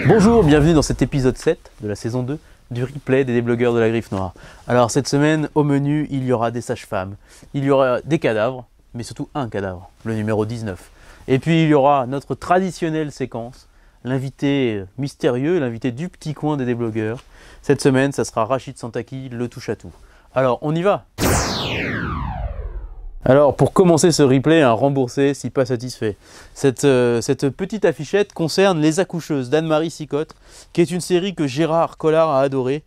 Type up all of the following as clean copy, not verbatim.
Bonjour, bienvenue dans cet épisode 7 de la saison 2 du replay des déblogueurs de la Griffe Noire. Alors cette semaine, au menu, il y aura des sages-femmes, il y aura des cadavres, mais surtout un cadavre, le numéro 19. Et puis il y aura notre traditionnelle séquence, l'invité mystérieux, l'invité du petit coin des déblogueurs. Cette semaine, ça sera Rachid Santaki, le touche-à-tout. Alors, on y va! Alors, pour commencer ce replay, un remboursé si pas satisfait. Cette petite affichette concerne Les Accoucheuses d'Anne-Marie Sicotte, qui est une série que Gérard Collard a adorée,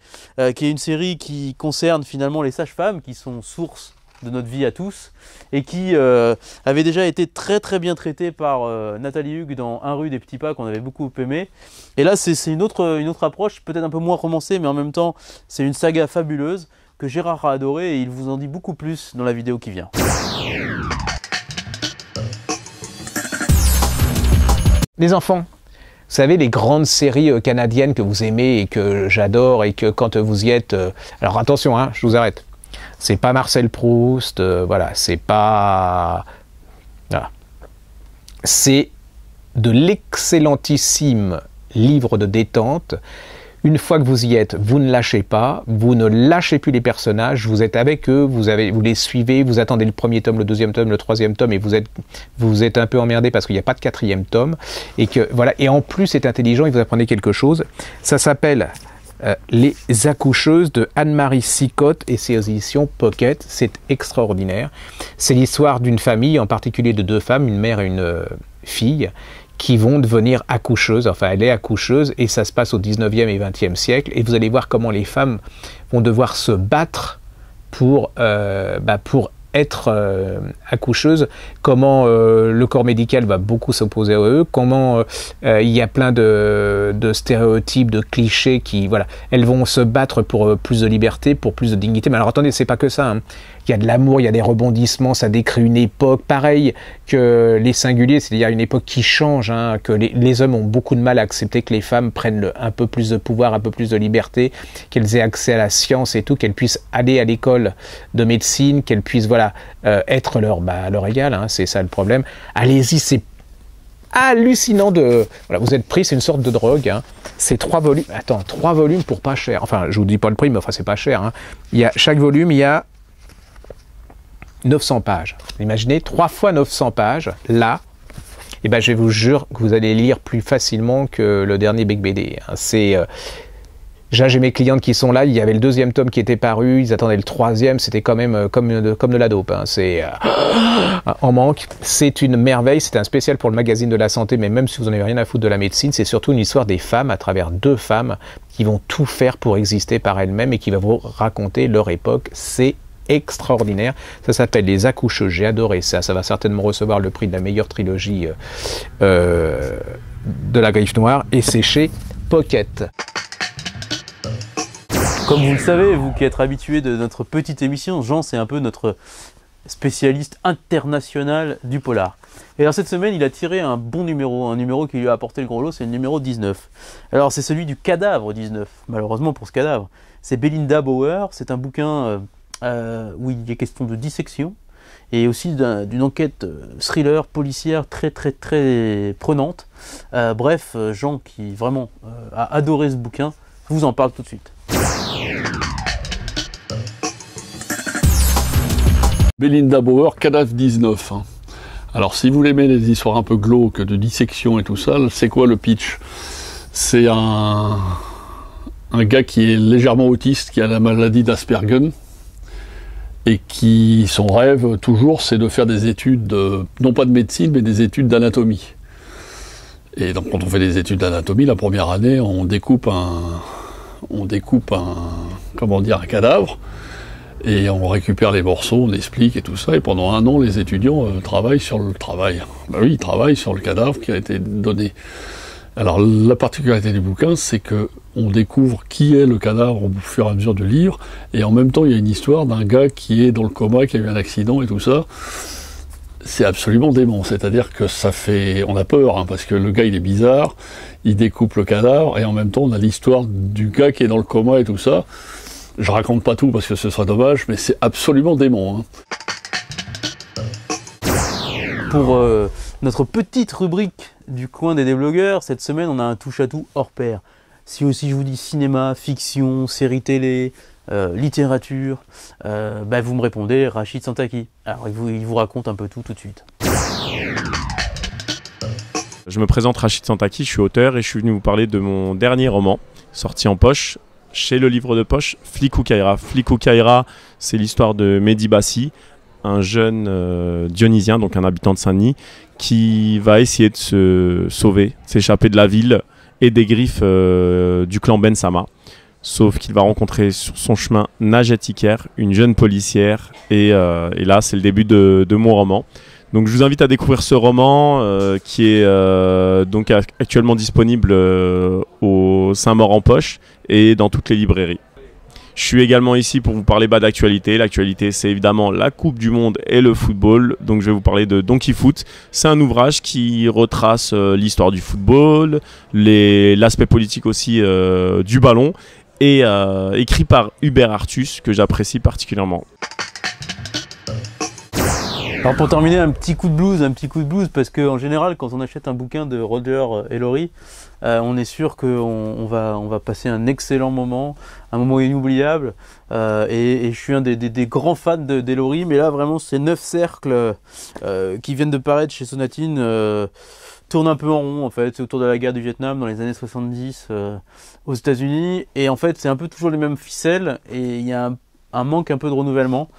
qui est une série qui concerne finalement les sages-femmes, qui sont source de notre vie à tous, et qui avait déjà été très bien traitée par Nathalie Hugues dans Un rue des Petits Pas, qu'on avait beaucoup aimé. Et là, c'est une autre approche, peut-être un peu moins romancée, mais en même temps, c'est une saga fabuleuse, que Gérard a adoré, et il vous en dit beaucoup plus dans la vidéo qui vient. Les enfants, vous savez, les grandes séries canadiennes que vous aimez et que j'adore et que quand vous y êtes... Alors attention, hein, je vous arrête. C'est pas Marcel Proust, voilà, c'est pas... Voilà. C'est de l'excellentissime livre de détente. Une fois que vous y êtes, vous ne lâchez pas, vous ne lâchez plus les personnages, vous êtes avec eux, vous les suivez, vous attendez le premier tome, le deuxième tome, le troisième tome, et vous êtes un peu emmerdé parce qu'il n'y a pas de quatrième tome, et que voilà. Et en plus, c'est intelligent, et vous apprenez quelque chose. Ça s'appelle Les Accoucheuses de Anne-Marie Sicotte, et c'est aux éditions Pocket. C'est extraordinaire. C'est l'histoire d'une famille, en particulier de deux femmes, une mère et une fille, qui vont devenir accoucheuses, enfin elle est accoucheuse, et ça se passe au 19e et 20e siècle, et vous allez voir comment les femmes vont devoir se battre pour être accoucheuse, comment le corps médical va beaucoup s'opposer à eux, comment il y a plein de stéréotypes, de clichés qui, voilà, elles vont se battre pour plus de liberté, pour plus de dignité. Mais alors attendez, c'est pas que ça, hein. Il y a de l'amour, il y a des rebondissements, ça décrit une époque, pareil que Les Singuliers, c'est-à-dire une époque qui change, hein, que les hommes ont beaucoup de mal à accepter que les femmes prennent un peu plus de pouvoir, un peu plus de liberté, qu'elles aient accès à la science et tout, qu'elles puissent aller à l'école de médecine, qu'elles puissent, voilà, être leur égal, hein, c'est ça le problème. Allez-y, c'est hallucinant de... Voilà, vous êtes pris, c'est une sorte de drogue, hein. C'est 3 volumes, attends, 3 volumes pour pas cher, enfin, je vous dis pas le prix, mais enfin, c'est pas cher, hein. Chaque volume, il y a 900 pages. Imaginez, 3 fois 900 pages, là, et ben je vous jure que vous allez lire plus facilement que le dernier Bec BD. Hein. J'ai mes clientes qui sont là, il y avait le 2e tome qui était paru, ils attendaient le 3e, c'était quand même comme de la dope. Hein. C'est en manque. C'est une merveille, c'est un spécial pour le magazine de la santé, mais même si vous n'en avez rien à foutre de la médecine, c'est surtout une histoire des femmes à travers 2 femmes qui vont tout faire pour exister par elles-mêmes et qui va vous raconter leur époque. C'est extraordinaire. Ça s'appelle Les Accoucheuses. J'ai adoré ça. Ça va certainement recevoir le prix de la meilleure trilogie de la Griffe Noire, et c'est chez Pocket. Comme vous le savez, vous qui êtes habitués de notre petite émission, Jean, c'est un peu notre spécialiste international du polar. Et alors cette semaine, il a tiré un bon numéro, un numéro qui lui a apporté le gros lot, c'est le numéro 19. Alors c'est celui du cadavre 19, malheureusement pour ce cadavre. C'est Belinda Bauer, c'est un bouquin où il y a question de dissection, et aussi d'une enquête thriller policière très prenante. Bref, Jean qui vraiment a adoré ce bouquin, vous en parle tout de suite. Belinda Bauer, Cadavre 19. Alors si vous aimez les histoires un peu glauques de dissection et tout ça, c'est quoi le pitch? C'est un gars qui est légèrement autiste, qui a la maladie d'Asperger, et qui, son rêve toujours, c'est de faire des études, non pas de médecine, mais des études d'anatomie. Et donc quand on fait des études d'anatomie, la première année, on découpe un cadavre, et on récupère les morceaux, on explique et tout ça, et pendant 1 an, les étudiants travaillent sur le travail. Ben oui, ils travaillent sur le cadavre qui a été donné. Alors la particularité du bouquin, c'est que on découvre qui est le cadavre au fur et à mesure du livre, et en même temps il y a une histoire d'un gars qui est dans le coma, qui a eu un accident et tout ça. C'est absolument dément, c'est-à-dire que on a peur, hein, parce que le gars il est bizarre, il découpe le cadavre, et en même temps on a l'histoire du gars qui est dans le coma et tout ça. Je raconte pas tout parce que ce serait dommage, mais c'est absolument dément. Hein. Pour notre petite rubrique du coin des déblogueurs. Cette semaine, on a un touche-à-tout hors pair. Si aussi je vous dis cinéma, fiction, série littérature, vous me répondez Rachid Santaki. Alors il vous raconte un peu tout de suite. Je me présente Rachid Santaki, je suis auteur et je suis venu vous parler de mon dernier roman, sorti en poche, chez le livre de poche, Flikou Kaira. Flikou Kaira, c'est l'histoire de Mehdi Bassi, un jeune dionysien, donc un habitant de Saint-Denis, qui va essayer de se sauver, s'échapper de la ville et des griffes du clan Ben Sama. Sauf qu'il va rencontrer sur son chemin Najet Iker, une jeune policière, et là c'est le début de mon roman. Donc je vous invite à découvrir ce roman qui est donc actuellement disponible au Saint-Maur en poche et dans toutes les librairies. Je suis également ici pour vous parler d'actualité. L'actualité, c'est évidemment la Coupe du Monde et le football. Donc je vais vous parler de Donkey Foot. C'est un ouvrage qui retrace l'histoire du football, l'aspect politique aussi du ballon, et écrit par Hubert Artus, que j'apprécie particulièrement. Alors pour terminer, un petit coup de blues, parce qu'en général, quand on achète un bouquin de Roger Ellery, on est sûr qu'on va passer un excellent moment, un moment inoubliable, et je suis un des grands fans d'Ellery, mais là vraiment ces 9 cercles qui viennent de paraître chez Sonatine tournent un peu en rond en fait. C'est autour de la guerre du Vietnam dans les années 70 aux États-Unis, et en fait c'est un peu toujours les mêmes ficelles, et il y a un manque un peu de renouvellement.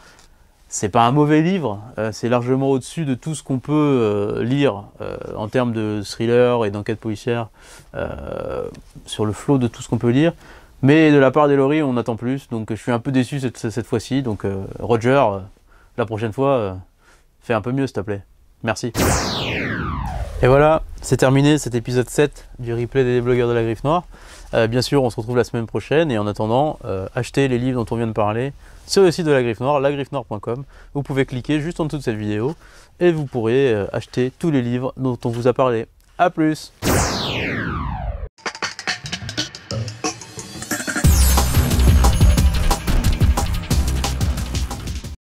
C'est pas un mauvais livre, c'est largement au-dessus de tout ce qu'on peut lire en termes de thriller et d'enquête policière, sur le flot de tout ce qu'on peut lire. Mais de la part d'Ellery, on attend plus, donc je suis un peu déçu cette fois-ci. Donc Roger, la prochaine fois, fais un peu mieux s'il te plaît. Merci. Et voilà, c'est terminé cet épisode 7 du replay des blogueurs de la Griffe Noire. Bien sûr, on se retrouve la semaine prochaine, et en attendant, achetez les livres dont on vient de parler sur le site de la Griffe Noire, lagriffenoire.com. Vous pouvez cliquer juste en dessous de cette vidéo et vous pourrez acheter tous les livres dont on vous a parlé. A plus!